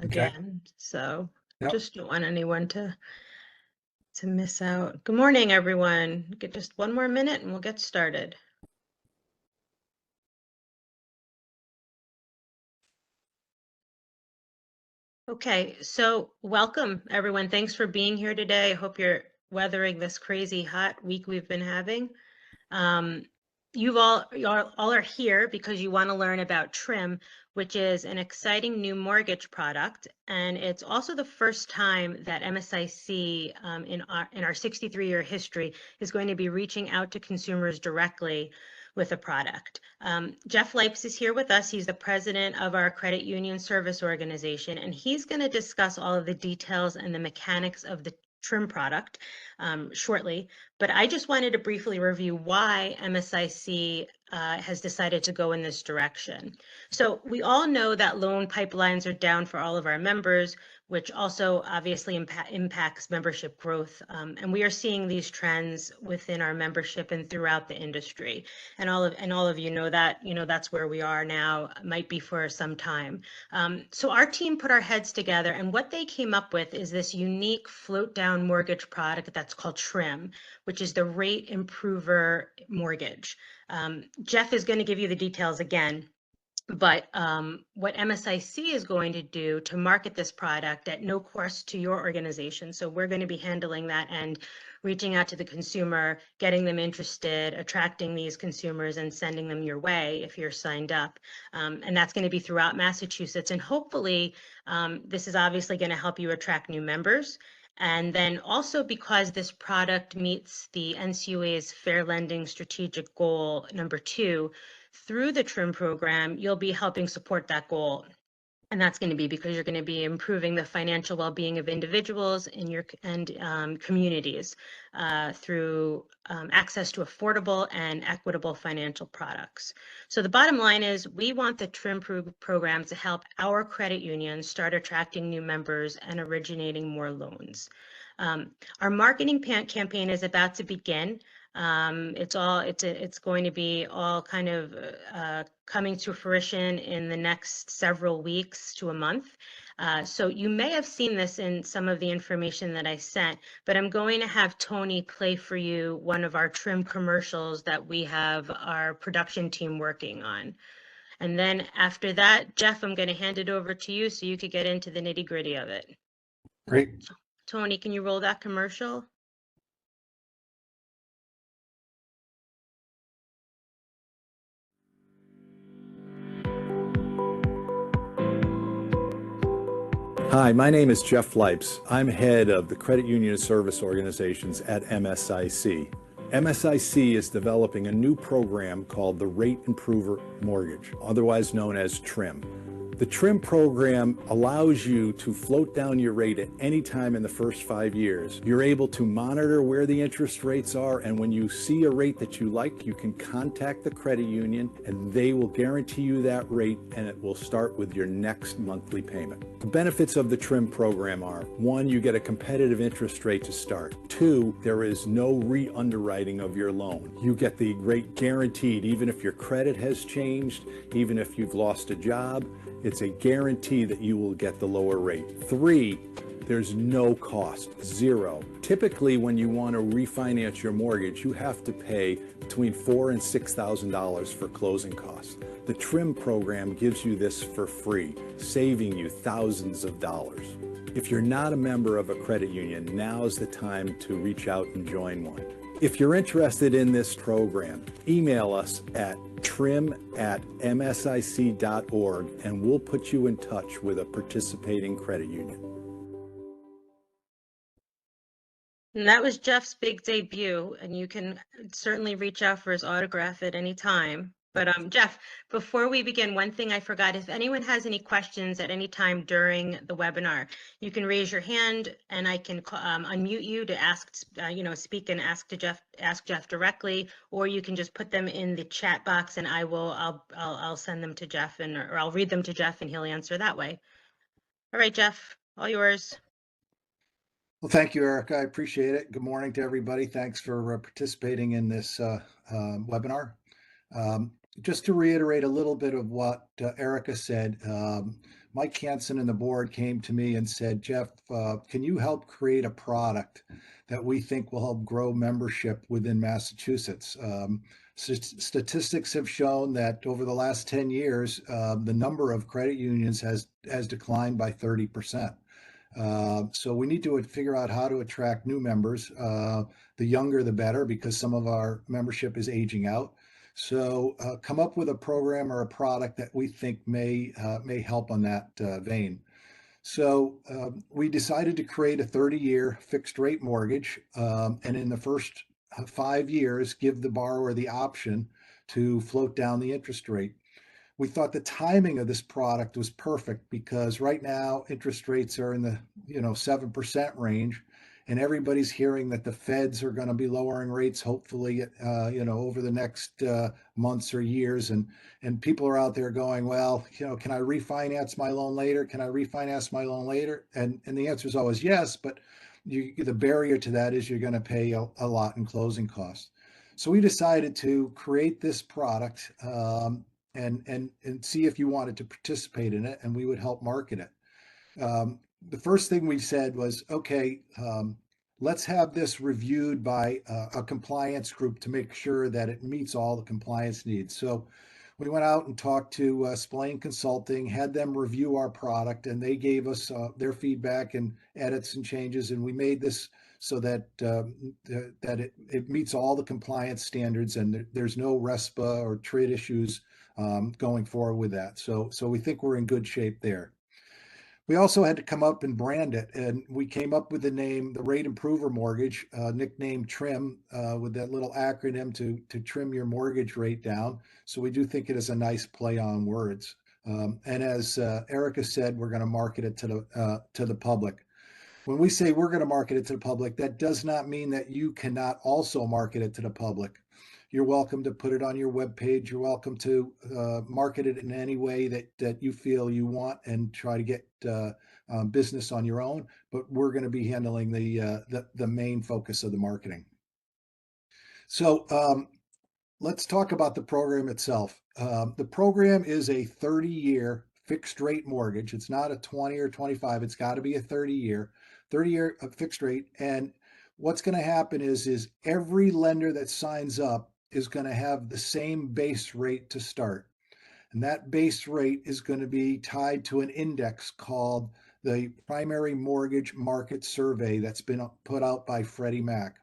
Okay. again. So Yep. just don't want anyone to miss out. Good morning, everyone. Get just one more minute and we'll get started. Okay, so welcome everyone. Thanks for being here today. I hope you're weathering this crazy hot week we've been having. You all are here because you want to learn about TRIM, which is an exciting new mortgage product, and it's also the first time that MSIC in our 63-year history is going to be reaching out to consumers directly with a product. Jeff Leipz is here with us. He's the president of our credit union service organization, and he's going to discuss all of the details and the mechanics of the TRIM product shortly. But I just wanted to briefly review why MSIC has decided to go in this direction. So we all know that loan pipelines are down for all of our members, which also obviously impacts membership growth. And we are seeing these trends within our membership and throughout the industry. And all of you know that, that's where we are now, might be for some time. So our team put our heads together, and what they came up with is this unique float down mortgage product that's called TRIM, which is the Rate Improver Mortgage. Jeff is going to give you the details again. But what MSIC is going to do to market this product at no cost to your organization. So we're going to be handling that and reaching out to the consumer, getting them interested, attracting these consumers and sending them your way if you're signed up. And that's going to be throughout Massachusetts. And hopefully this is obviously going to help you attract new members. And then also because this product meets the NCUA's Fair Lending Strategic Goal number 2, through the TRIM program, you'll be helping support that goal. And that's going to be because you're going to be improving the financial well-being of individuals in your communities through access to affordable and equitable financial products. So the bottom line is we want the TRIM program to help our credit unions start attracting new members and originating more loans. Our marketing campaign is about to begin. It's going to be all kind of coming to fruition in the next several weeks to a month. So you may have seen this in some of the information that I sent, but I'm going to have Tony play for you one of our TRIM commercials that we have our production team working on. And then after that, Jeff, I'm going to hand it over to you so you could get into the nitty-gritty of it. Great. Tony, can you roll that commercial? Hi, my name is Jeff Leipz. I'm head of the Credit Union Service Organizations at MSIC. MSIC is developing a new program called the Rate Improver Mortgage, otherwise known as TRIM. The TRIM program allows you to float down your rate at any time in the first 5 years. You're able to monitor where the interest rates are, and when you see a rate that you like, you can contact the credit union and they will guarantee you that rate, and it will start with your next monthly payment. The benefits of the TRIM program are: 1, you get a competitive interest rate to start. 2, there is no re-underwriting of your loan. You get the rate guaranteed even if your credit has changed, even if you've lost a job. It's a guarantee that you will get the lower rate. 3, there's no cost, 0. Typically, when you want to refinance your mortgage, you have to pay between $4,000 and $6,000 for closing costs. The TRIM program gives you this for free, saving you thousands of dollars. If you're not a member of a credit union, now's the time to reach out and join one. If you're interested in this program, email us at trim@msic.org and we'll put you in touch with a participating credit union. And that was Jeff's big debut, and you can certainly reach out for his autograph at any time. But Jeff, before we begin, one thing I forgot: if anyone has any questions at any time during the webinar, you can raise your hand and I can unmute you to ask, speak and ask Jeff directly, or you can just put them in the chat box and I'll send them to Jeff, or I'll read them to Jeff and he'll answer that way. All right, Jeff, all yours. Well, thank you, Erica. I appreciate it. Good morning to everybody. Thanks for participating in this webinar. just to reiterate a little bit of what Erica said, Mike Hansen and the board came to me and said, Jeff, can you help create a product that we think will help grow membership within Massachusetts? Statistics have shown that over the last 10 years, the number of credit unions has declined by 30%. So we need to figure out how to attract new members. The younger, the better, because some of our membership is aging out. So come up with a program or a product that we think may help on that vein. So we decided to create a 30-year fixed rate mortgage, and in the first 5 years, give the borrower the option to float down the interest rate. We thought the timing of this product was perfect because right now interest rates are in the 7% range, and everybody's hearing that the Feds are going to be lowering rates hopefully over the next months or years, and people are out there going, well, can I refinance my loan later? Can I refinance my loan later? And the answer is always yes, but the barrier to that is you're going to pay a lot in closing costs. So we decided to create this product. And see if you wanted to participate in it, and we would help market it. The first thing we said was, okay, let's have this reviewed by a compliance group to make sure that it meets all the compliance needs. So we went out and talked to Spillane Consulting, had them review our product, and they gave us their feedback and edits and changes, and we made this so that it meets all the compliance standards, and there's no RESPA or TRID issues going forward with that. So we think we're in good shape there. We also had to come up and brand it, and we came up with the name, the Rate Improver Mortgage, nicknamed TRIM, with that little acronym to trim your mortgage rate down. So we do think it is a nice play on words. And as Erica said, we're going to market it to the public. When we say we're going to market it to the public, that does not mean that you cannot also market it to the public. You're welcome to put it on your webpage. You're welcome to market it in any way that you feel you want and try to get business on your own. But we're going to be handling the main focus of the marketing. So let's talk about the program itself. The program is a 30-year fixed rate mortgage. It's not a 20 or 25. It's got to be a 30-year fixed rate. And what's going to happen is every lender that signs up is going to have the same base rate to start. And that base rate is going to be tied to an index called the Primary Mortgage Market Survey that's been put out by Freddie Mac.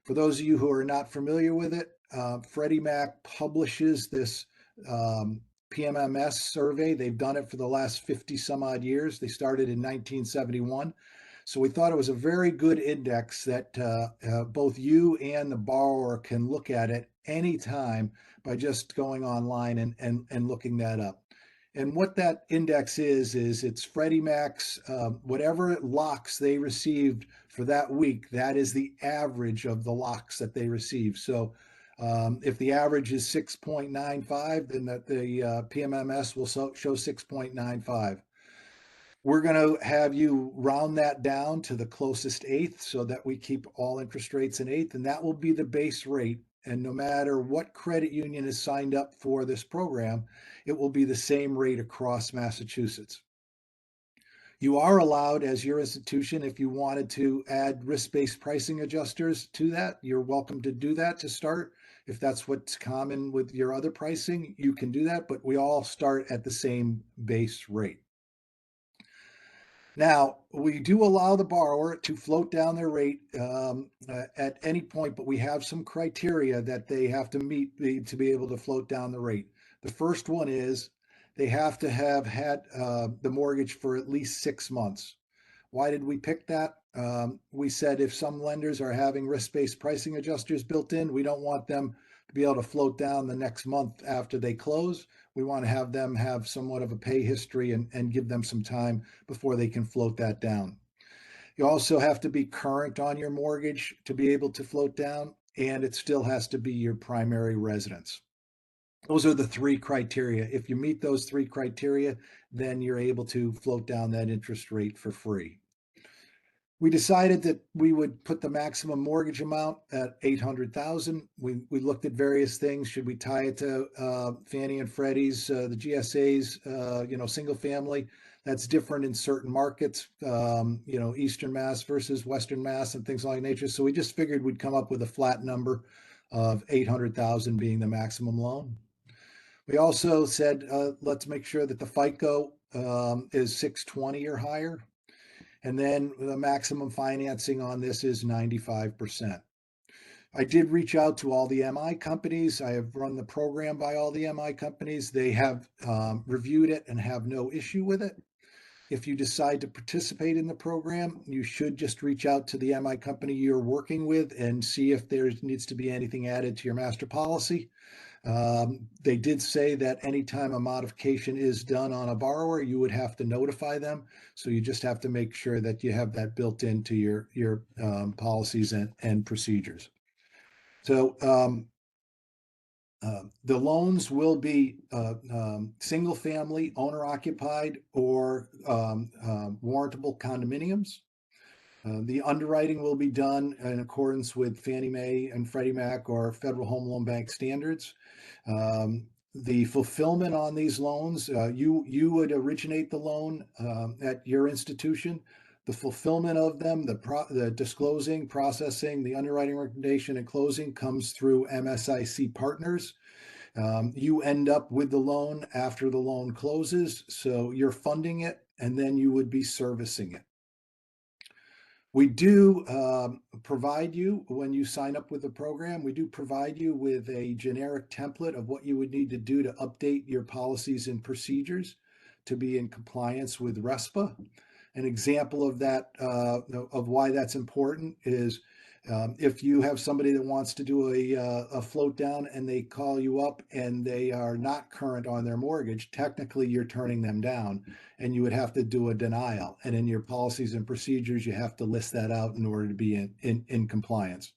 For those of you who are not familiar with it, Freddie Mac publishes this PMMS survey. They've done it for the last 50 some odd years. They started in 1971. So we thought it was a very good index that both you and the borrower can look at it anytime by just going online and looking that up. And what that index is it's Freddie Mac's, whatever locks they received for that week, that is the average of the locks that they received. So if the average is 6.95, then the PMMS will show 6.95. We're going to have you round that down to the closest eighth so that we keep all interest rates in eighth, and that will be the base rate. And no matter what credit union is signed up for this program, it will be the same rate across Massachusetts. You are allowed, as your institution, if you wanted to add risk-based pricing adjusters to that, you're welcome to do that to start. If that's what's common with your other pricing, you can do that, but we all start at the same base rate. Now, we do allow the borrower to float down their rate at any point, but we have some criteria that they have to meet to be able to float down the rate. The first one is they have to have had the mortgage for at least 6 months. Why did we pick that? We said if some lenders are having risk-based pricing adjusters built in, we don't want them to be able to float down the next month after they close. We want to have them have somewhat of a pay history and give them some time before they can float that down. You also have to be current on your mortgage to be able to float down, and it still has to be your primary residence. Those are the 3 criteria. If you meet those 3 criteria, then you're able to float down that interest rate for free. We decided that we would put the maximum mortgage amount at 800,000. We looked at various things. Should we tie it to Fannie and Freddie's, the GSA's, single family? That's different in certain markets, Eastern Mass versus Western Mass and things like nature. So we just figured we'd come up with a flat number of 800,000 being the maximum loan. We also said, let's make sure that the FICO is 620 or higher. And then the maximum financing on this is 95%. I did reach out to all the MI companies. I have run the program by all the MI companies. They have reviewed it and have no issue with it. If you decide to participate in the program, you should just reach out to the MI company you're working with and see if there needs to be anything added to your master policy. They did say that anytime a modification is done on a borrower, you would have to notify them. So you just have to make sure that you have that built into your policies and procedures. So the loans will be single family, owner occupied, or warrantable condominiums. The underwriting will be done in accordance with Fannie Mae and Freddie Mac or Federal Home Loan Bank standards. The fulfillment on these loans, you would originate the loan at your institution. The fulfillment of them, the disclosing, processing, the underwriting recommendation, and closing comes through MSIC partners. You end up with the loan after the loan closes, so you're funding it, and then you would be servicing it. We do provide you, when you sign up with the program, we do provide you with a generic template of what you would need to do to update your policies and procedures to be in compliance with RESPA. An example of that, of why that's important is if you have somebody that wants to do a float down and they call you up and they are not current on their mortgage, technically you're turning them down and you would have to do a denial. And in your policies and procedures, you have to list that out in order to be in compliance.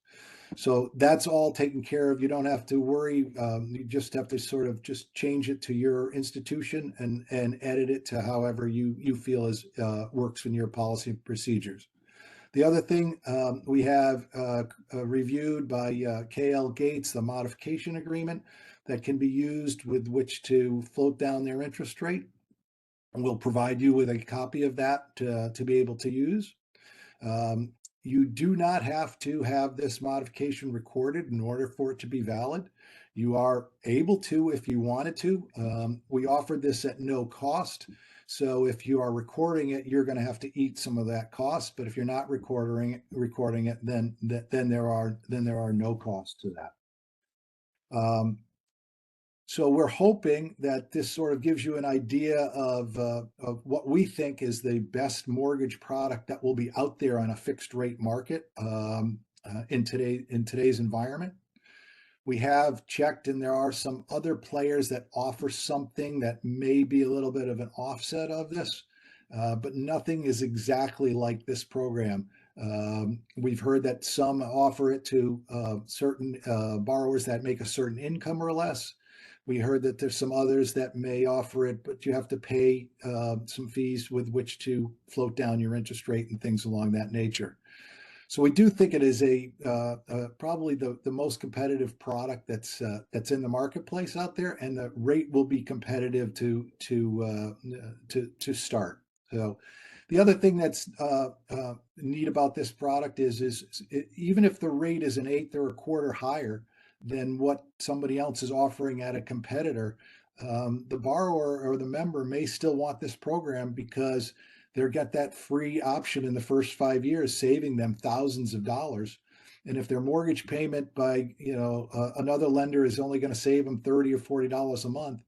So that's all taken care of. You don't have to worry. You just have to sort of just change it to your institution and edit it to however you feel is works in your policy and procedures. The other thing we have reviewed by KL Gates, the modification agreement that can be used with which to float down their interest rate. And we'll provide you with a copy of that to be able to use. You do not have to have this modification recorded in order for it to be valid. You are able to if you wanted to. We offered this at no cost. So if you are recording it, you're going to have to eat some of that cost. But if you're not recording it, then there are no costs to that. So we're hoping that this sort of gives you an idea of what we think is the best mortgage product that will be out there on a fixed rate market in today's environment. We have checked, and there are some other players that offer something that may be a little bit of an offset of this, but nothing is exactly like this program. We've heard that some offer it to certain borrowers that make a certain income or less. We heard that there's some others that may offer it, but you have to pay some fees with which to float down your interest rate and things along that nature. So we do think it is probably the most competitive product that's in the marketplace out there, and the rate will be competitive to start. So the other thing that's neat about this product is even if the rate is an eighth or a quarter higher than what somebody else is offering at a competitor, the borrower or the member may still want this program because they'll get that free option in the first 5 years, saving them thousands of dollars. And if their mortgage payment by another lender is only going to save them $30 or $40 a month,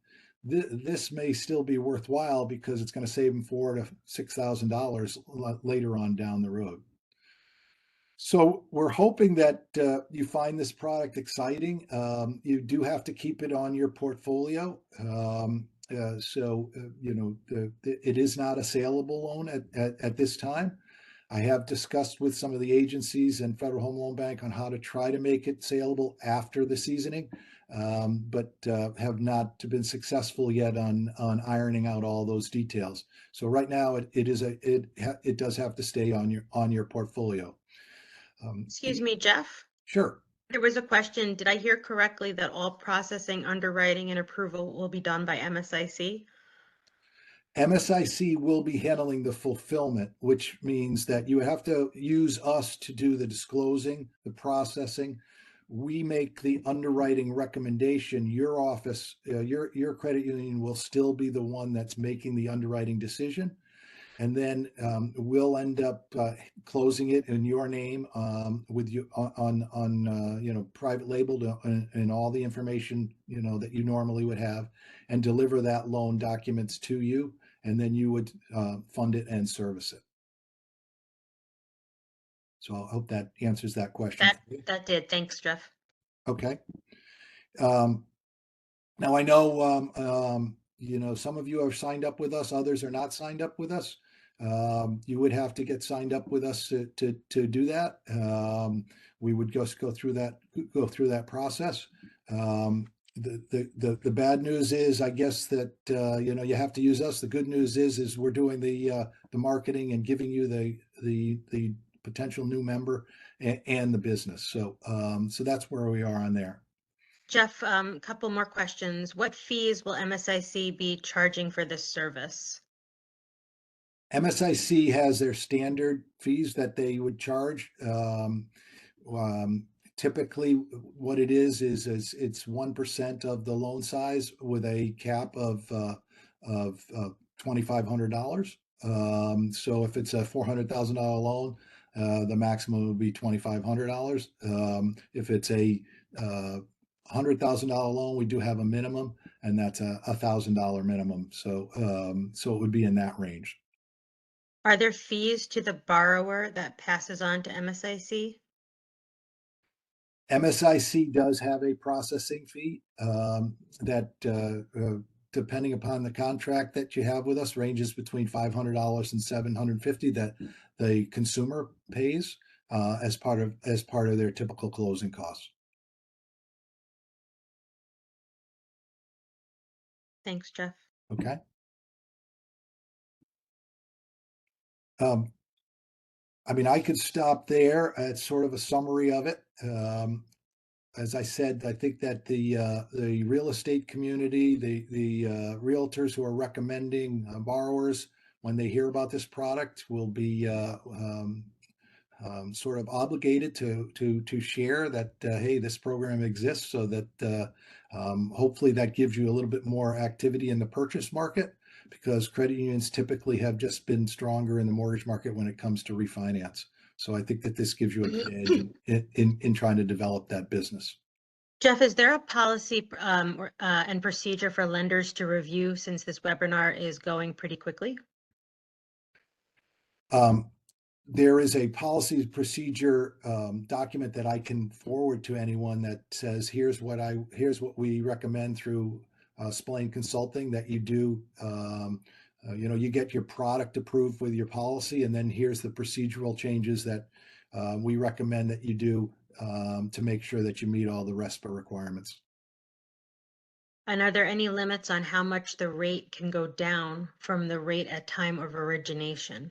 this may still be worthwhile because it's going to save them $4,000 to $6,000 later on down the road. So we're hoping that you find this product exciting. You do have to keep it on your portfolio. It is not a saleable loan at this time. I have discussed with some of the agencies and Federal Home Loan Bank on how to try to make it saleable after the seasoning, but have not been successful yet on ironing out all those details. So right now, it does have to stay on your portfolio. Excuse me, Jeff. Sure. There was a question. Did I hear correctly that all processing, underwriting, and approval will be done by MSIC? MSIC will be handling the fulfillment, which means that you have to use us to do the disclosing, the processing. We make the underwriting recommendation. Your office, your credit union will still be the one that's making the underwriting decision. And then we'll end up closing it in your name with you on private labeled and all the information that you normally would have, and deliver that loan documents to you, and then you would fund it and service it. So I hope that answers that question. That did. Thanks, Jeff. Okay. Now I know some of you are signed up with us, others are not signed up with us. You would have to get signed up with us to do that. We would just go through that process. The bad news is, I guess, that you have to use us. The good news is we're doing the marketing and giving you the potential new member and the business. So that's where we are on there. Jeff, a couple more questions. What fees will MSIC be charging for this service? MSIC has their standard fees that they would charge. Typically, what it is it's 1% of the loan size with a cap of $2,500. So if it's a $400,000 loan, the maximum would be $2,500. If it's a $100,000 loan, we do have a minimum, and that's a $1,000 minimum. So it would be in that range. Are there fees to the borrower that passes on to MSIC? MSIC does have a processing fee that, depending upon the contract that you have with us, ranges between $500 and $750 that the consumer pays as part of their typical closing costs. Thanks, Jeff. Okay. I mean, I could stop there. It's sort of a summary of it. As I said, I think that the real estate community, the realtors who are recommending borrowers when they hear about this product will be sort of obligated to share that hey, this program exists, so that hopefully that gives you a little bit more activity in the purchase market, because credit unions typically have just been stronger in the mortgage market when it comes to refinance. So I think that this gives you a good edge in trying to develop that business. Jeff, is there a policy and procedure for lenders to review, since this webinar is going pretty quickly? There is a policy procedure document that I can forward to anyone that says, here's what we recommend through Spillane Consulting that you do. You get your product approved with your policy, and then here's the procedural changes that we recommend that you do to make sure that you meet all the RESPA requirements. And are there any limits on how much the rate can go down from the rate at time of origination?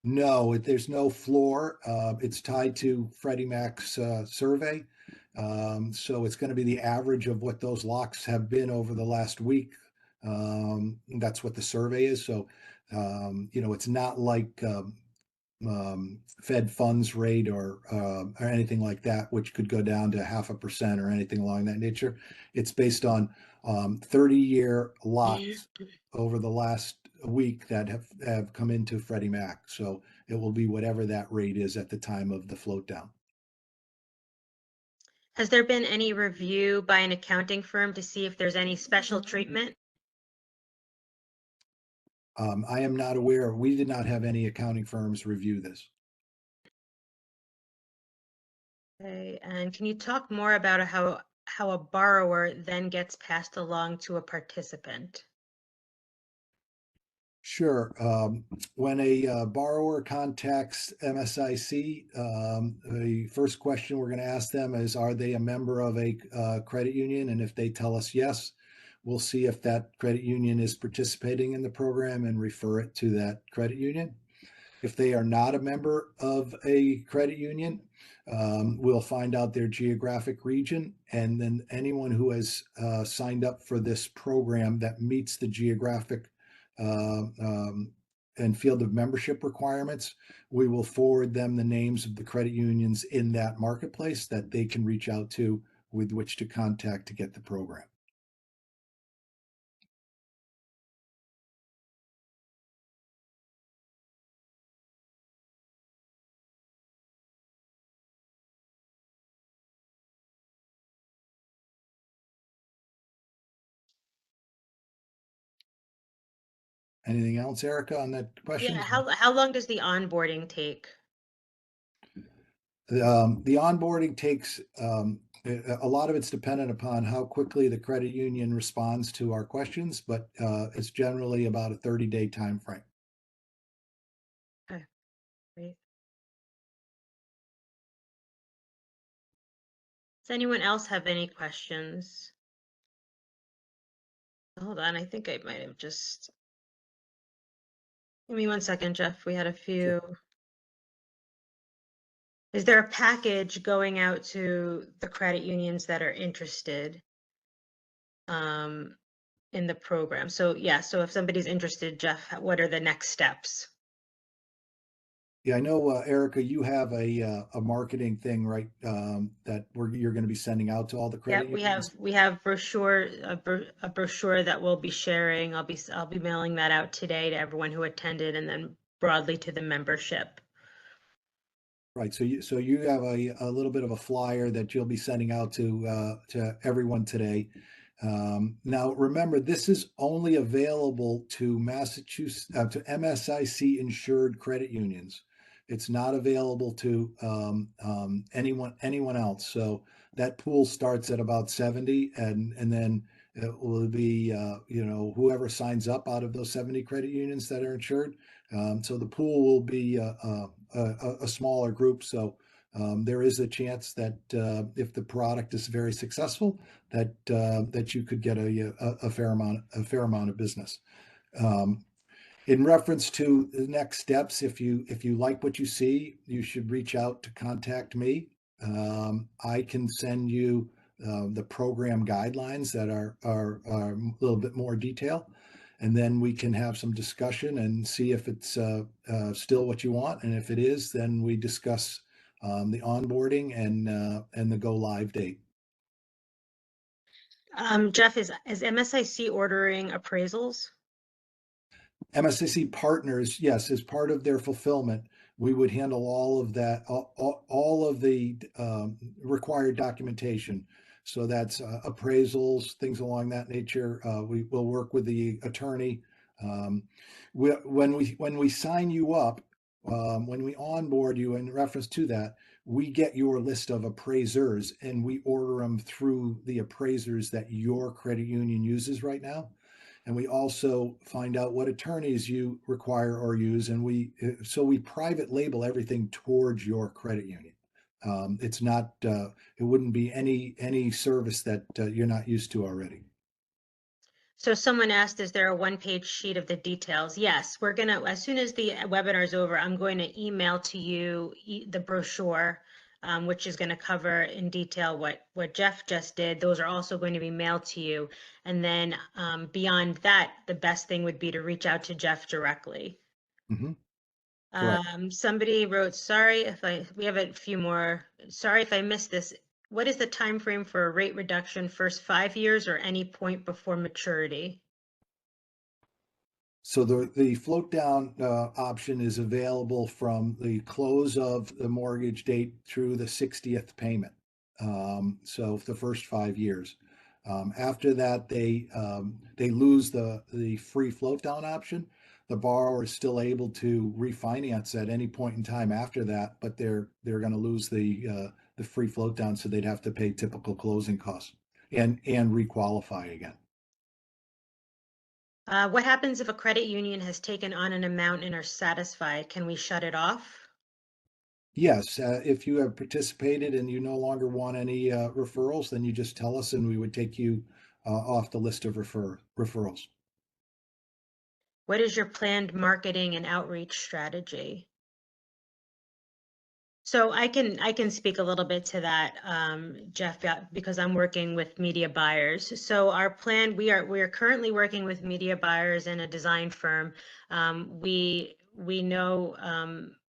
No, there's no floor. It's tied to Freddie Mac's survey. So it's going to be the average of what those locks have been over the last week. That's what the survey is. So, it's not like Fed funds rate or anything like that, which could go down to 0.5% or anything along that nature. It's based on 30-year locks over the last week that have come into Freddie Mac. So it will be whatever that rate is at the time of the float down. Has there been any review by an accounting firm to see if there's any special treatment? I am not aware. We did not have any accounting firms review this. Okay, and can you talk more about how a borrower then gets passed along to a participant? Sure. When a borrower contacts MSIC, the first question we're going to ask them is, are they a member of a credit union? And if they tell us yes, we'll see if that credit union is participating in the program and refer it to that credit union. If they are not a member of a credit union, we'll find out their geographic region, and then anyone who has signed up for this program that meets the geographic uh, um, and field of membership requirements, we will forward them the names of the credit unions in that marketplace that they can reach out to with which to contact to get the program. Anything else, Erica, on that question? Yeah, how long does the onboarding take? The onboarding takes a lot of it's dependent upon how quickly the credit union responds to our questions, but it's generally about a 30-day time frame. Okay, great. Does anyone else have any questions? Hold on, I think I might have just. Give me one second, Jeff. We had a few. Is there a package going out to the credit unions that are interested in the program? So yeah, so if somebody's interested, Jeff, what are the next steps? Yeah, I know, Erica, you have a marketing thing, right? That you're going to be sending out to all the Yeah, credit we unions. have a brochure that we'll be sharing. I'll be mailing that out today to everyone who attended, and then broadly to the membership. Right. So you have a little bit of a flyer that you'll be sending out to everyone today. Now, remember, this is only available to Massachusetts to MSIC insured credit unions. It's not available to anyone else. So that pool starts at about 70, and then it will be whoever signs up out of those 70 credit unions that are insured. So the pool will be a smaller group. So there is a chance that if the product is very successful, that you could get a fair amount of business. Um, in reference to the next steps, if you like what you see, you should reach out to contact me. I can send you the program guidelines that are a little bit more detail, and then we can have some discussion and see if it's still what you want. And if it is, then we discuss the onboarding and the go live date. Jeff, is MSIC ordering appraisals? MSCC partners, yes, as part of their fulfillment, we would handle all of that, all of the required documentation. So that's appraisals, things along that nature. We will work with the attorney. Um, when we sign you up, when we onboard you in reference to that, we get your list of appraisers and we order them through the appraisers that your credit union uses right now. And we also find out what attorneys you require or use, and we private label everything towards your credit union. It's not it wouldn't be any service that you're not used to already. So someone asked, is there a one-page sheet of the details? Yes, we're gonna, as soon as the webinar is over, I'm going to email to you the brochure, which is going to cover in detail what Jeff just did. Those are also going to be mailed to you. And then beyond that, the best thing would be to reach out to Jeff directly. Mm-hmm. Correct. Somebody wrote, sorry if we have a few more. Sorry if I missed this. What is the time frame for a rate reduction, first 5 years or any point before maturity? So the float down option is available from the close of the mortgage date through the 60th payment. So the first 5 years. After that, they lose the free float down option. The borrower is still able to refinance at any point in time after that, but they're going to lose the free float down, so they'd have to pay typical closing costs and requalify again. What happens if a credit union has taken on an amount and are satisfied? Can we shut it off? Yes, if you have participated and you no longer want any referrals, then you just tell us and we would take you off the list of referrals. What is your planned marketing and outreach strategy? So I can speak a little bit to that, Jeff, because I'm working with media buyers. So our plan, we are currently working with media buyers and a design firm. We know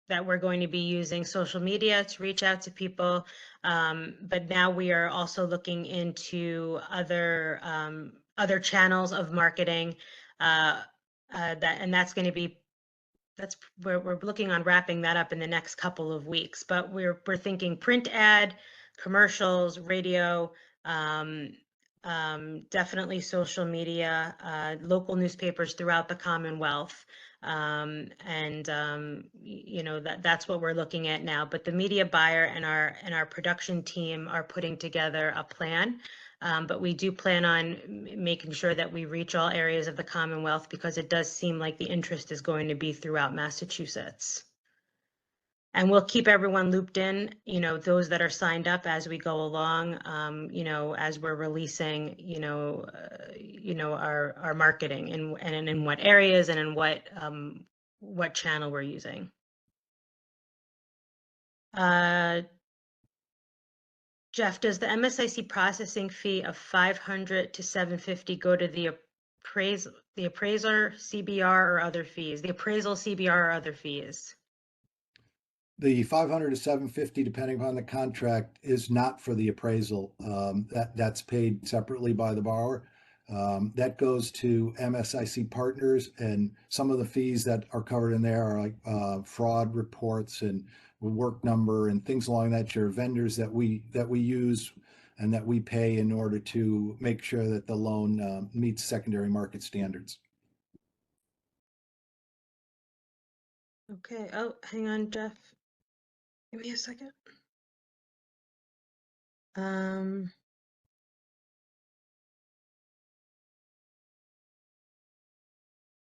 that we're going to be using social media to reach out to people, but now we are also looking into other channels of marketing. That's going to be we're looking on wrapping that up in the next couple of weeks, but we're thinking print ad, commercials, radio, definitely social media, local newspapers throughout the Commonwealth. You know, that's what we're looking at now. But the media buyer and our production team are putting together a plan. But we do plan on making sure that we reach all areas of the Commonwealth because it does seem like the interest is going to be throughout Massachusetts. And we'll keep everyone looped in, you know, those that are signed up as we go along, you know, as we're releasing, our marketing and in what areas and in what channel we're using. Jeff, does the MSIC processing fee of $500 to $750 go to the appraiser, CBR, or other fees? The appraisal, CBR, or other fees? The 500 to 750, depending upon the contract, is not for the appraisal. That's paid separately by the borrower. That goes to MSIC partners, and some of the fees that are covered in there are like fraud reports and work number and things along that nature. Vendors that we use and that we pay in order to make sure that the loan meets secondary market standards. Okay. Oh, hang on, Jeff. Give me a second.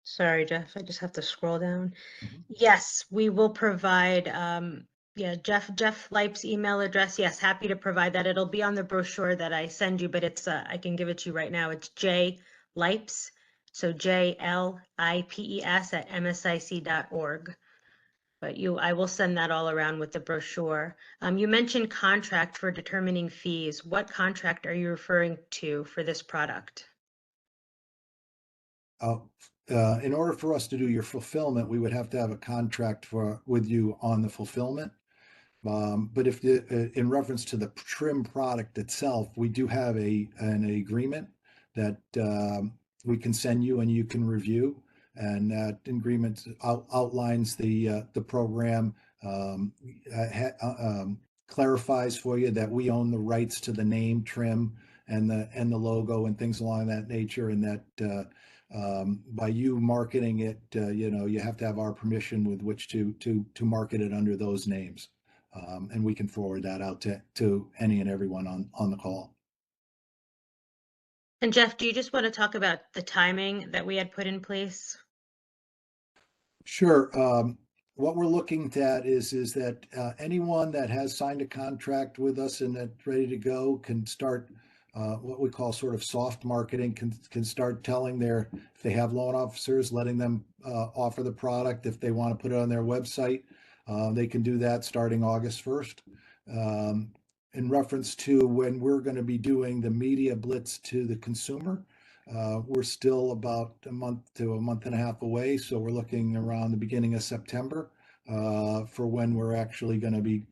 Sorry, Jeff. I just have to scroll down. Yes, we will provide, yeah, Jeff Leip's email address. Yes, happy to provide that. It'll be on the brochure that I send you, but it's, I can give it to you right now. It's J Leipes, so JLIPES at msic.org. But I will send that all around with the brochure. You mentioned contract for determining fees. What contract are you referring to for this product? In order for us to do your fulfillment, we would have to have a contract with you on the fulfillment. But if in reference to the trim product itself, we do have an agreement that we can send you and you can review, and that agreement outlines the program, clarifies for you that we own the rights to the name trim and the logo and things along that nature, and that by you marketing it, you know, you have to have our permission with which to market it under those names. And we can forward that out to any and everyone on the call. And Jeff, do you just want to talk about the timing that we had put in place? Sure. What we're looking at is that anyone that has signed a contract with us and that's ready to go can start what we call sort of soft marketing, can start telling if they have loan officers, letting them offer the product. If they want to put it on their website, they can do that starting August 1st. In reference to when we're going to be doing the media blitz to the consumer, we're still about a month to a month and a half away. So we're looking around the beginning of September for when we're actually going to be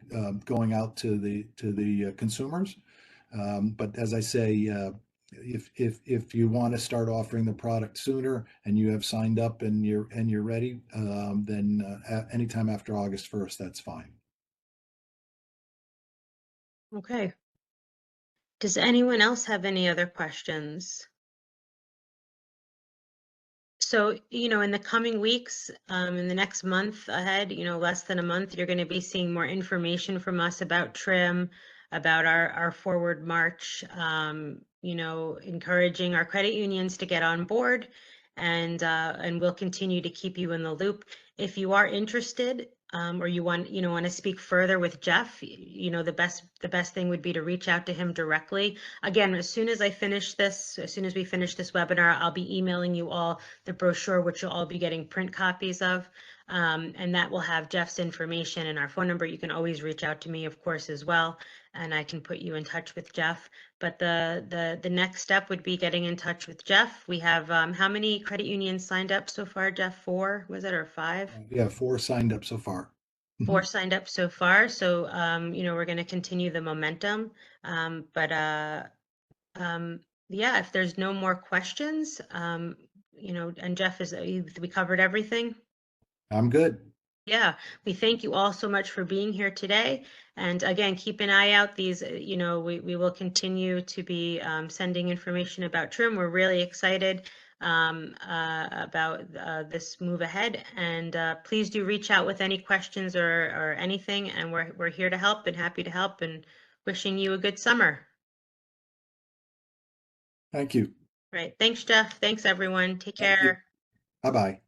going out to the consumers. But as I say, if you want to start offering the product sooner and you have signed up and you're ready, then anytime after August 1st, that's fine. Okay. Does anyone else have any other questions? So, you know, in the coming weeks, in the next month ahead, you know, less than a month, you're going to be seeing more information from us about TRIM, about our forward march, you know, encouraging our credit unions to get on board and we'll continue to keep you in the loop. If you are interested, or you want to speak further with Jeff, the best thing would be to reach out to him directly. Again, as soon as we finish this webinar, I'll be emailing you all the brochure, which you'll all be getting print copies of. And that will have Jeff's information and our phone number. You can always reach out to me, of course, as well, and I can put you in touch with Jeff. But the next step would be getting in touch with Jeff. We have how many credit unions signed up so far, Jeff? 4, was it, or 5? Yeah, 4 signed up so far. 4 signed up so far. So we're going to continue the momentum. Yeah, if there's no more questions, and Jeff, we covered everything. I'm good. Yeah, we thank you all so much for being here today. And again, keep an eye out. These, we will continue to be sending information about TRIM. We're really excited about this move ahead. And please do reach out with any questions or anything. And we're here to help and happy to help, and wishing you a good summer. Thank you. Right. Thanks, Jeff. Thanks, everyone. Take care. Bye-bye.